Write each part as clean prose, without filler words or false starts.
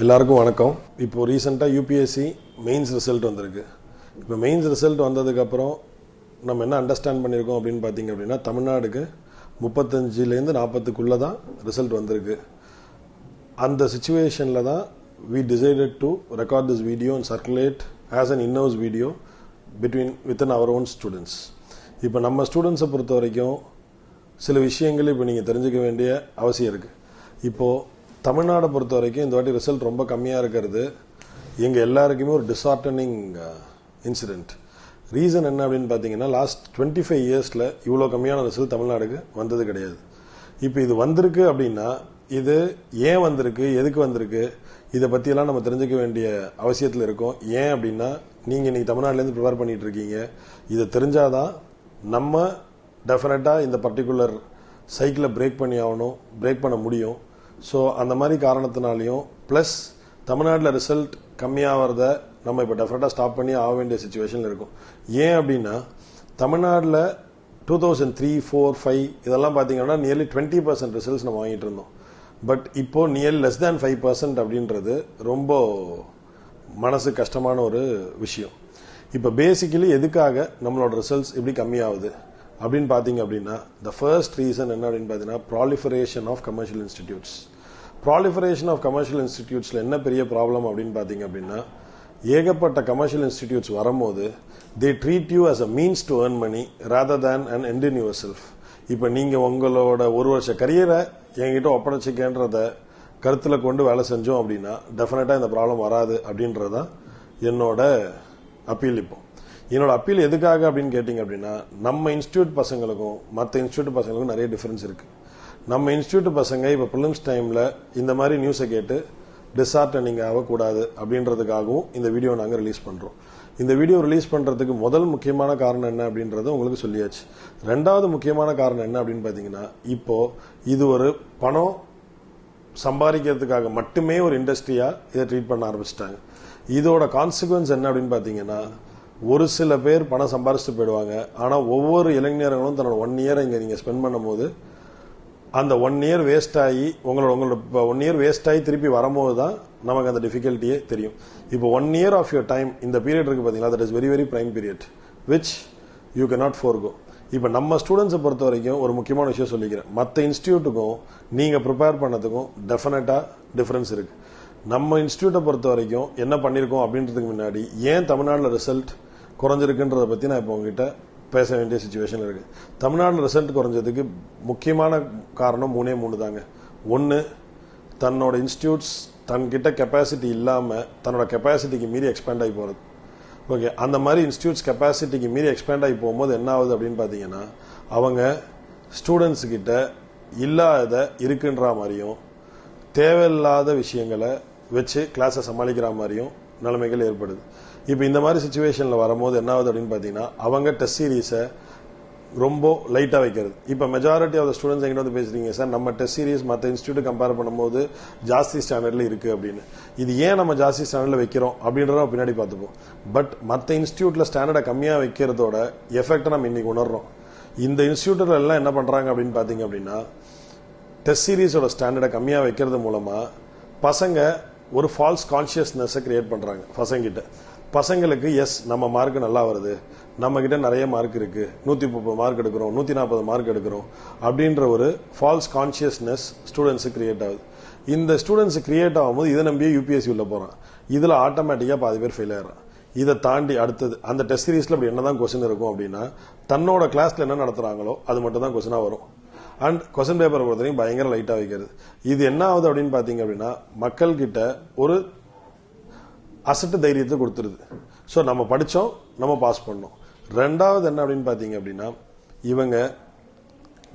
எல்லாருக்கும் வணக்கம். இப்போ ரீசெண்டாக யூபிஎஸ்சி மெயின்ஸ் ரிசல்ட் வந்திருக்கு. இப்போ மெயின்ஸ் ரிசல்ட் வந்ததுக்கப்புறம் நம்ம என்ன அண்டர்ஸ்டாண்ட் பண்ணியிருக்கோம் அப்படின்னு பார்த்தீங்க அப்படின்னா, தமிழ்நாடுக்கு 35லேருந்து 40க்குள்ளே தான் ரிசல்ட் வந்திருக்கு. அந்த சுச்சுவேஷனில் தான் we decided to record this video and circulate as an in-house video within our own students. இப்போ நம்ம ஸ்டூடெண்ட்ஸை பொறுத்த வரைக்கும் சில விஷயங்கள் இப்போ நீங்கள் தெரிஞ்சுக்க வேண்டிய அவசியம் இருக்குது. இப்போது தமிழ்நாடை பொறுத்த வரைக்கும் இந்த வாட்டி ரிசல்ட் ரொம்ப கம்மியாக இருக்கிறது எங்கள் எல்லாருக்குமே ஒரு டிஸ்ஆர்டனிங் இன்சிடெண்ட். ரீசன் என்ன அப்படின்னு பார்த்தீங்கன்னா, லாஸ்ட் 25 இயர்ஸில் இவ்வளோ கம்மியான ரிசல்ட் தமிழ்நாடுக்கு வந்தது கிடையாது. இப்போ இது வந்திருக்கு அப்படின்னா இது ஏன் வந்திருக்கு, எதுக்கு வந்திருக்கு, இதை பற்றியெல்லாம் நம்ம தெரிஞ்சுக்க வேண்டிய அவசியத்தில் இருக்கோம். ஏன் அப்படின்னா, நீங்கள் இன்றைக்கி தமிழ்நாட்டிலேருந்து ப்ரிப்பேர் பண்ணிகிட்டு இருக்கீங்க. இதை தெரிஞ்சாதான் நம்ம டெஃபினட்டாக இந்த பர்டிகுலர் சைக்கிளை பிரேக் பண்ண முடியும். ஸோ அந்த மாதிரி காரணத்தினாலையும் ப்ளஸ் தமிழ்நாட்டில் ரிசல்ட் கம்மியாகிறத நம்ம இப்போ டெஃபினட்டாக ஸ்டாப் பண்ணி ஆக வேண்டிய சுச்சுவேஷனில் இருக்கும். ஏன் அப்படின்னா, தமிழ்நாட்டில் 2003, 4, 5 இதெல்லாம் பார்த்தீங்கன்னா நியர்லி 20% ரிசல்ட்ஸ் நம்ம வாங்கிட்டு இருந்தோம். பட் இப்போது நியர்லி லெஸ் தேன் 5% அப்படின்றது ரொம்ப மனசு கஷ்டமான ஒரு விஷயம். இப்போ பேசிக்கலி எதுக்காக நம்மளோட ரிசல்ட்ஸ் இப்படி கம்மியாகுது அப்படின்னு பார்த்தீங்க அப்படின்னா, த ஃபர்ஸ்ட் ரீசன் என்ன அப்படின்னு பார்த்தீங்கன்னா, proliferation of commercial institutes. Proliferation of commercial இன்ஸ்டிடியூட்ஸில் என்ன பெரிய ப்ராப்ளம் அப்படின்னு பார்த்தீங்க அப்படின்னா, ஏகப்பட்ட கமர்ஷியல் இன்ஸ்டிடியூட்ஸ் வரும்போது they treat you as a means to earn money rather than and end in yourself. இப்போ நீங்கள் உங்களோட ஒரு வருஷ கரியரை என்கிட்ட ஒப்படைச்சிக்கன்றத கருத்தில் கொண்டு வேலை செஞ்சோம் அப்படின்னா டெஃபினட்டாக இந்த ப்ராப்ளம் வராது அப்படின்றதான் என்னோட அப்பீல். இப்போ என்னோட அப்பீல் எதுக்காக அப்படின்னு கேட்டிங்க அப்படின்னா, நம்ம இன்ஸ்டியூட் பசங்களுக்கும் மற்ற இன்ஸ்டியூட் பசங்களுக்கும் நிறைய டிஃபரன்ஸ் இருக்குது. நம்ம இன்ஸ்டியூட் பசங்க இப்போ ப்ரிலிம்ஸ் டைமில் இந்த மாதிரி நியூஸை கேட்டு டிஸ்ஆர்டனிங் ஆகக்கூடாது அப்படின்றதுக்காகவும் இந்த வீடியோ நாங்கள் ரிலீஸ் பண்ணுறோம். இந்த வீடியோ ரிலீஸ் பண்ணுறதுக்கு முதல் முக்கியமான காரணம் என்ன அப்படின்றத உங்களுக்கு சொல்லியாச்சு. ரெண்டாவது முக்கியமான காரணம் என்ன அப்படின்னு பார்த்தீங்கன்னா, இப்போது இது ஒரு பணம் சம்பாதிக்கிறதுக்காக மட்டுமே ஒரு இண்டஸ்ட்ரியாக இதை ட்ரீட் பண்ண ஆரம்பிச்சிட்டாங்க. இதோட கான்சிக்வன்ஸ் என்ன அப்படின்னு பார்த்தீங்கன்னா, ஒரு சில பேர் பணம் சம்பாரிச்சுட்டு போயிடுவாங்க. ஆனால் ஒவ்வொரு இளைஞர்களும் தன்னோட 1 இயரை இங்கே நீங்கள் ஸ்பெண்ட் பண்ணும்போது அந்த 1 இயர் வேஸ்ட் ஆகி உங்களோட 1 இயர் வேஸ்ட் ஆகி திருப்பி வரும்போது தான் நமக்கு அந்த டிஃபிகல்ட்டியே தெரியும். இப்போ 1 இயர் ஆஃப் யுவர் டைம் இந்த பீரியட் இருக்குது பார்த்தீங்களா, that is very very prime period which you can not forgo. இப்போ நம்ம ஸ்டூடெண்ட்ஸை பொறுத்த வரைக்கும் ஒரு முக்கியமான விஷயம் சொல்லிக்கிறேன். மற்ற இன்ஸ்டியூட்டுக்கும் நீங்கள் ப்ரிப்பேர் பண்ணதுக்கும் டெஃபினட்டாக டிஃப்ரென்ஸ் இருக்குது. நம்ம இன்ஸ்டியூட்டை பொறுத்த வரைக்கும் என்ன பண்ணியிருக்கோம் அப்படின்றதுக்கு முன்னாடி ஏன் தமிழ்நாட்டில் ரிசல்ட் குறைஞ்சிருக்குன்றதை பற்றி நான் இப்போ உங்ககிட்ட பேச வேண்டிய சுச்சுவேஷன் இருக்குது. தமிழ்நாட்டில் ரிசல்ட் குறைஞ்சதுக்கு முக்கியமான காரணம் 3 தாங்க. ஒன்று, தன்னோட இன்ஸ்டியூட்ஸ் தன்கிட்ட கெப்பாசிட்டி இல்லாமல் தன்னோட கெப்பாசிட்டிக்கு மீறி எக்ஸ்பேண்ட் ஆகி போகிறது. ஓகே, அந்த மாதிரி இன்ஸ்டியூட்ஸ் கெப்பாசிட்டிக்கு மீறி எக்ஸ்பேண்ட் ஆகி போகும்போது என்ன ஆகுது அப்படின்னு பார்த்தீங்கன்னா, அவங்க ஸ்டூடெண்ட்ஸுக்கிட்ட இல்லாத இருக்குன்ற மாதிரியும் தேவையில்லாத விஷயங்களை வச்சு கிளாஸை சமாளிக்கிற மாதிரியும் நிலைமைகள் ஏற்படுது. இப்போ இந்த மாதிரி சுச்சுவேஷனில் வரும்போது என்ன ஆகுது அப்படின்னு பார்த்தீங்கன்னா, அவங்க டெஸ்ட் சீரீஸை ரொம்ப லைட்டாக வைக்கிறது. இப்போ மெஜாரிட்டி ஆஃப் த ஸ்டூடெண்ட்ஸ் எங்கிட்ட வந்து பேசுறீங்க, சார் நம்ம டெஸ்ட் சீரீஸ் மற்ற இன்ஸ்டியூட் கம்பேர் பண்ணும்போது ஜாஸ்தி ஸ்டாண்டர்டில் இருக்குது அப்படின்னு. இது ஏன் நம்ம ஜாஸ்தி ஸ்டாண்டர்டில் வைக்கிறோம் அப்படின்றத பின்னாடி பார்த்துப்போம். பட் மற்ற இன்ஸ்டியூட்டில் ஸ்டாண்டர்டை கம்மியாக வைக்கிறதோட எஃபெக்டை நம்ம இன்னைக்கு உணர்றோம். இந்த இன்ஸ்டியூட்டில் எல்லாம் என்ன பண்ணுறாங்க அப்படின்னு பார்த்தீங்க அப்படின்னா, டெஸ்ட் சீரீஸோட ஸ்டாண்டர்டை கம்மியாக வைக்கிறது மூலமாக பசங்க ஒரு ஃபால்ஸ் கான்ஷியஸ்னஸை கிரியேட் பண்ணுறாங்க பசங்கிட்ட. பசங்களுக்கு எஸ் நம்ம மார்க் நல்லா வருது, நம்மக்கிட்ட நிறைய மார்க் இருக்குது, 130 மார்க் எடுக்கிறோம், 140 மார்க் எடுக்கிறோம் அப்படின்ற ஒரு ஃபால்ஸ் கான்ஷியஸ்னஸ் ஸ்டூடெண்ட்ஸு கிரியேட் ஆகுது. இந்த ஸ்டூடெண்ட்ஸு கிரியேட் ஆகும்போது இதை நம்பியே யூபிஎஸ்சி உள்ள போகிறான். இதில் ஆட்டோமேட்டிக்காக பாதி பேர் ஃபெயில் ஆகிறான். இதை தாண்டி அடுத்தது அந்த டெஸ்ட் சீரீஸில் அப்படி என்ன தான் கொஸ்டின் இருக்கும் அப்படின்னா, தன்னோட கிளாஸில் என்ன நடத்துகிறாங்களோ அது மட்டும் தான் கொஸ்டினாக வரும். அண்ட் கொஸ்டின் பேப்பரை பொறுத்தவரைக்கும் பயங்கர லைட்டாக வைக்கிறது. இது என்ன ஆகுது அப்படின்னு பார்த்தீங்க அப்படின்னா, மக்கள்கிட்ட ஒரு அசட்டு தைரியத்தை கொடுத்துருது. ஸோ நம்ம படித்தோம், நம்ம பாஸ் பண்ணோம். ரெண்டாவது என்ன அப்படின்னு பார்த்தீங்க அப்படின்னா, இவங்க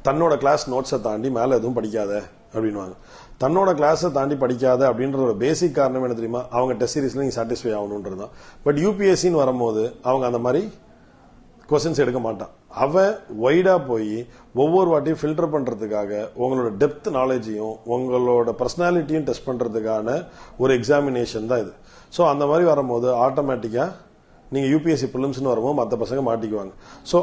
தன்னோட கிளாஸ் நோட்ஸை தாண்டி மேலே எதுவும் படிக்காத அப்படின்வாங்க. தன்னோட கிளாஸை தாண்டி படிக்காத அப்படின்ற ஒரு பேசிக் காரணம் என்ன தெரியுமா, அவங்க டெஸ்ட் சீரீஸில் நீங்கள் சாட்டிஸ்ஃபை ஆகணுன்றது தான். பட் யூபிஎஸ்சின்னு வரும்போது அவங்க அந்த மாதிரி கொஸ்டின்ஸ் எடுக்க மாட்டான். அவன் வைடா போய் ஒவ்வொரு வாட்டியும் ஃபில்டர் பண்றதுக்காக உங்களோட டெப்த் நாலேஜையும் உங்களோட பர்சனாலிட்டியும் டெஸ்ட் பண்றதுக்கான ஒரு எக்ஸாமினேஷன் தான் இது. ஸோ அந்த மாதிரி வரும்போது ஆட்டோமேட்டிக்கா நீங்க யூபிஎஸ்சி ப்ரிலிம்ஸ்னு வரும்போது மற்ற பசங்க மாட்டிக்குவாங்க. ஸோ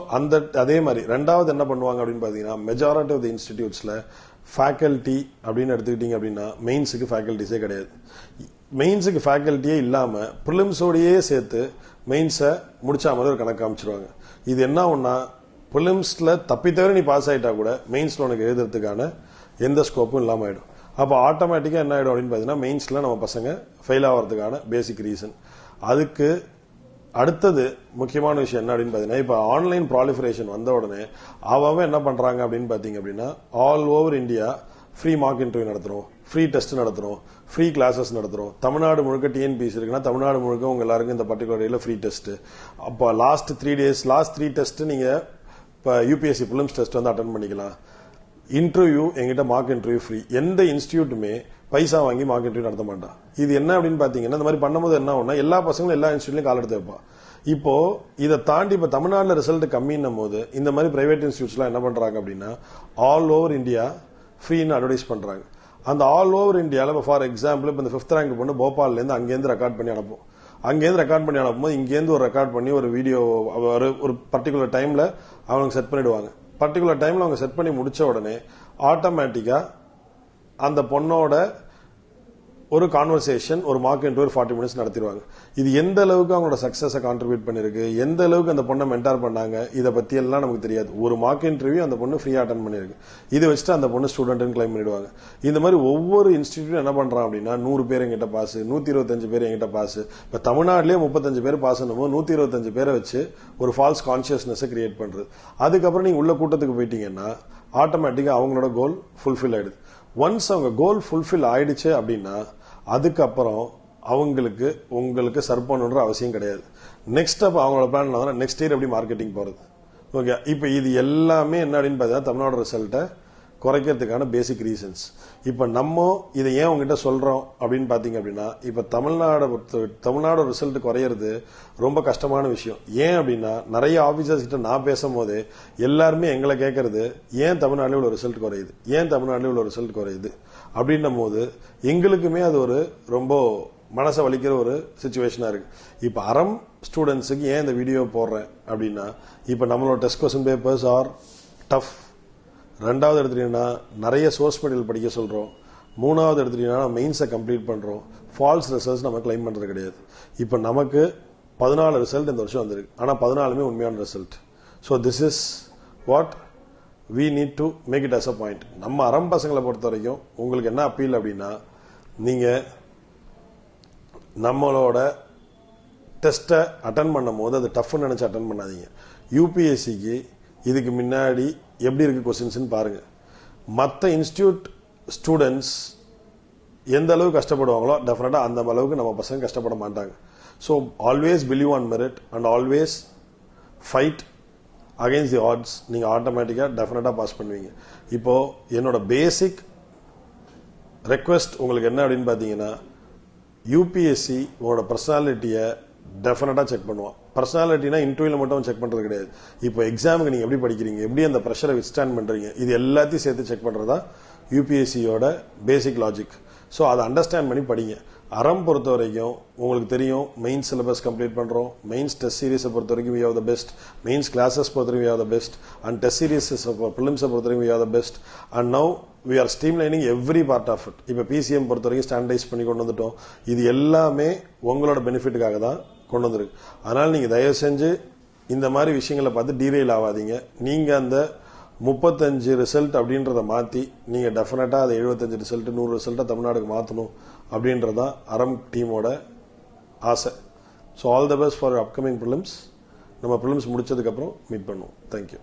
அதே மாதிரி ரெண்டாவது என்ன பண்ணுவாங்க அப்படின்னு பாத்தீங்கன்னா, மெஜாரிட்டி ஆஃப் தி இன்ஸ்டிடியூட்ஸ்ல ஃபேக்கல்ட்டி அப்படின்னு எடுத்துக்கிட்டிங்க அப்படின்னா மெயின்ஸுக்கு ஃபேக்கல்ட்டிஸே கிடையாது. மெயின்ஸுக்கு ஃபேக்கல்ட்டியே இல்லாமல் ப்ரிலிம்ஸோடையே சேர்த்து மெயின்ஸை முடிச்சா மாதிரி ஒரு கணக்கு காமிச்சிருவாங்க. இது என்ன ஒன்றா ப்ரிலிம்ஸில் தப்பி தவிர நீ பாஸ் ஆகிட்டா கூட மெயின்ஸில் உனக்கு எழுதுறதுக்கான எந்த ஸ்கோப்பும் இல்லாமல் ஆகிடும். அப்போ ஆட்டோமேட்டிக்காக என்ன ஆகிடும் அப்படின்னு பார்த்தீங்கன்னா மெயின்ஸில் நம்ம பசங்க ஃபெயில் ஆகிறதுக்கான பேசிக் ரீசன். அதுக்கு அடுத்தது முக்கியமான விஷயம் என்ன அப்படின்னு பார்த்தீங்கன்னா இப்போ ஆன்லைன் ப்ராலிஃபரேஷன் வந்த உடனே அவன் என்ன பண்ணுறாங்க அப்படின்னு பார்த்தீங்க அப்படின்னா all over India free mark interview நடத்துகிறோம், ஃப்ரீ டெஸ்ட் நடத்துகிறோம், ஃப்ரீ கிளாஸஸ் நடத்துகிறோம். தமிழ்நாடு முழுக்க டிஎன்பிஎஸ்சி இருக்குன்னா தமிழ்நாடு முழுக்க உங்கள் எல்லாருக்கும் இந்த பர்டிகுலர் டேயில் ஃப்ரீ டெஸ்ட்டு. அப்போ லாஸ்ட் 3 டெஸ்ட்டு நீங்கள் இப்போ யூபிஎஸ்சி ப்ரிலிம்ஸ் டெஸ்ட் வந்து அட்டன் பண்ணிக்கலாம். இன்டர்வியூ எங்கிட்ட மார்க் இன்டர்வியூ ஃப்ரீ. எந்த இன்ஸ்டியூட்டுமே பைசா வாங்கி மார்க் இன்டர்வியூ நடத்த மாட்டான். இது என்ன அப்படின்னு பார்த்தீங்கன்னா இந்த மாதிரி பண்ணும்போது என்ன ஆகும்னா எல்லா பசங்களும் எல்லா இன்ஸ்டியூட்லையும் கால் எடுத்து வைப்பான். இப்போ இதை தாண்டி இப்போ தமிழ்நாட்டில் ரிசல்ட் கம்மின்னும் போது இந்த மாதிரி பிரைவேட் இன்ஸ்டியூட்ஸ்லாம் என்ன பண்ணுறாங்க அப்படின்னா ஆல் ஓவர் இந்தியா ஃப்ரீன்னு அட்வர்டைஸ் பண்ணுறாங்க. அந்த ஆல் ஓவர் இந்தியாவில் இப்போ ஃபார் எக்ஸாம்பிள் இப்போ இந்த 5th ரேங்க் பொண்ணு போபால்லேருந்து அங்கேருந்து ரெக்கார்ட் பண்ணி அனுப்பும். அங்கேருந்து ரெக்கார்ட் பண்ணி அனுப்பும்போது இங்கேருந்து ஒரு ரெக்கார்ட் பண்ணி ஒரு வீடியோ ஒரு பர்டிகுலர் டைமில் அவங்க செட் பண்ணிடுவாங்க. பர்டிகுலர் டைமில் அவங்க செட் பண்ணி முடிச்ச உடனே ஆட்டோமேட்டிக்காக அந்த பொண்ணோட ஒரு கான்வர்சேஷன் ஒரு மார்க் இன்டர்வியூ 40 மினிட்ஸ் நடத்திடுவாங்க. இது எந்த அளவுக்கு அவங்களோட சக்ஸஸை கான்ட்ரிபியூட் பண்ணிருக்கு, எந்த அளவுக்கு அந்த பொண்ணை மென்டார் பண்ணாங்க, இதை பற்றி எல்லாம் நமக்கு தெரியாது. ஒரு மார்க் இன்டர்வியூ அந்த பொண்ணு ஃப்ரீயாக அட்டன் பண்ணிருக்கு. இதை வச்சுட்டு அந்த பொண்ணு ஸ்டூடெண்ட்னு கிளைம் பண்ணிடுவாங்க. இந்த மாதிரி ஒவ்வொரு இன்ஸ்டிடியூட் என்ன பண்ணுறான் அப்படின்னா 100 பேர் எங்கிட்ட பாஸ், 125 பேர் எங்கிட்ட பாஸ். இப்போ தமிழ்நாட்டிலேயே 35 பேர் பாஸ் பண்ணும்போது 125 பேரை வச்சு ஒரு ஃபால்ஸ் கான்சியஸ்னஸை கிரியேட் பண்ணுறது. அதுக்கப்புறம் நீங்கள் உள்ள கூட்டத்துக்கு போயிட்டீங்கன்னா ஆட்டோமேட்டிக்காக அவங்களோட கோல் ஃபுல்ஃபில் ஆயிடுது. ஒன்ஸ் அவங்க கோல் ஃபுல்ஃபில் ஆயிடுச்சு அப்படின்னா அதுக்கப்புறம் உங்களுக்கு சர்வ் பண்ணணுன்ற அவசியம் கிடையாது. நெக்ஸ்ட் அப்போ அவங்களோட பிளான் நெக்ஸ்ட் இயர் எப்படி மார்க்கெட்டிங் போகிறது. ஓகே, இப்போ இது எல்லாமே என்ன அப்படின்னு பார்த்தீங்கன்னா தமிழ்நாடு ரிசல்ட்டை குறைக்கிறதுக்கான பேசிக் ரீசன்ஸ். இப்போ நம்ம இதை ஏன் உங்ககிட்ட சொல்கிறோம் அப்படின்னு பார்த்தீங்க அப்படின்னா இப்போ தமிழ்நாடு ரிசல்ட் குறையிறது ரொம்ப கஷ்டமான விஷயம். ஏன் அப்படின்னா நிறைய ஆஃபீஸர்ஸ் கிட்ட நான் பேசும்போது எல்லாருமே எங்களை கேட்கறது ஏன் தமிழ்நாட்டில் உள்ள ரிசல்ட் குறையுது, ஏன் தமிழ்நாட்டில் உள்ள ரிசல்ட் குறையுது அப்படின்னும் போது எங்களுக்குமே அது ஒரு ரொம்ப மனசை வலிக்கிற ஒரு சுச்சுவேஷனாக இருக்கு. இப்போ அறம் ஸ்டூடெண்ட்ஸுக்கு ஏன் இந்த வீடியோ போடுறேன் அப்படின்னா இப்போ நம்மளோட test question papers are tough. ரெண்டாவது எடுத்துட்டீங்கன்னா நிறைய சோர்ஸ் மெட்டீரியல் படிக்க சொல்கிறோம். மூணாவது எடுத்துட்டீங்கன்னா மெயின்ஸை கம்ப்ளீட் பண்ணுறோம். ஃபால்ஸ் ரிசல்ட்ஸ் நம்ம கிளைம் பண்ணுறது கிடையாது. இப்போ நமக்கு 14 ரிசல்ட் இந்த வருஷம் வந்திருக்கு, ஆனால் 14மே உண்மையான result. So this is what we need to make it as a point. நம்ம அறம் பசங்களை பொறுத்த வரைக்கும் உங்களுக்கு என்ன அப்பீல் அப்படின்னா நீங்கள் நம்மளோட டெஸ்ட்டை அட்டன் பண்ணும் போது அது டஃப்னு நினச்சி அட்டன் பண்ணாதீங்க. யூபிஎஸ்சிக்கு இதுக்கு முன்னாடி எப்படி இருக்கு கொஸ்டின்ஸ்னு பாருங்க. மற்ற இன்ஸ்டியூட் ஸ்டூடெண்ட்ஸ் எந்த அளவுக்கு கஷ்டப்படுவாங்களோ டெஃபினட்டாக அந்த அளவுக்கு நம்ம பசங்க கஷ்டப்பட மாட்டாங்க. So always believe on merit and always fight against the odds. நீங்கள் ஆட்டோமேட்டிக்காக டெஃபினட்டாக பாஸ் பண்ணுவீங்க. இப்போது என்னோட பேசிக் ரெக்வெஸ்ட் உங்களுக்கு என்ன அப்படின்னு பார்த்தீங்கன்னா யூபிஎஸ்சி உங்களோட பர்சனாலிட்டியை டெஃபினட்டாக செக் பண்ணுவான். பர்சனாலிட்டினா இன்டர்வியூல மட்டும் செக் பண்ணுறது கிடையாது. இப்போ எக்ஸாமுக்கு நீங்கள் எப்படி படிக்கிறீங்க, எப்படி அந்த ப்ரெஷரை வித்ஸ்டாண்ட் பண்ணுறீங்க, இது எல்லாத்தையும் சேர்த்து செக் பண்ணுறதா யூபிஎஸ்சியோட பேசிக் லாஜிக். ஸோ அதை அண்டர்ஸ்டாண்ட் பண்ணி படிங்க. அறம் பொறுத்த வரைக்கும் உங்களுக்கு தெரியும் மெயின்ஸ் சிலபஸ் கம்ப்ளீட் பண்ணுறோம். மெயின்ஸ் டெஸ்ட் சீரீஸை பொறுத்த வரைக்கும் we have the best. Mains classes பொறுத்த வரைக்கும் we have the best. And test series ப்ரிலிம்ஸை பொறுத்த வரைக்கும் we have the best. And now we are streamlining every part of it. இப்போ பிசிஎம் பொறுத்த வரைக்கும் ஸ்டாண்டர்டைஸ் பண்ணி கொண்டு வந்துட்டோம். இது எல்லாமே உங்களோட பெனிஃபிட்டுக்காக தான் கொண்டு வந்துருக்கு. அதனால் நீங்கள் தயவு செஞ்சு இந்த மாதிரி விஷயங்களை பார்த்து டீரெயில் ஆகாதீங்க. நீங்கள் அந்த 35 ரிசல்ட் அப்படின்றத மாற்றி நீங்கள் டெஃபினட்டாக அதை 75 ரிசல்ட் 100 ரிசல்ட்டாக தமிழ்நாடுக்கு மாற்றணும் அப்படின்றதான் அறம் டீமோட ஆசை. So all the best for upcoming prelims. நம்ம ப்ரிலிம்ஸ் முடிச்சதுக்கப்புறம் மீட் பண்ணுவோம். தேங்க்யூ.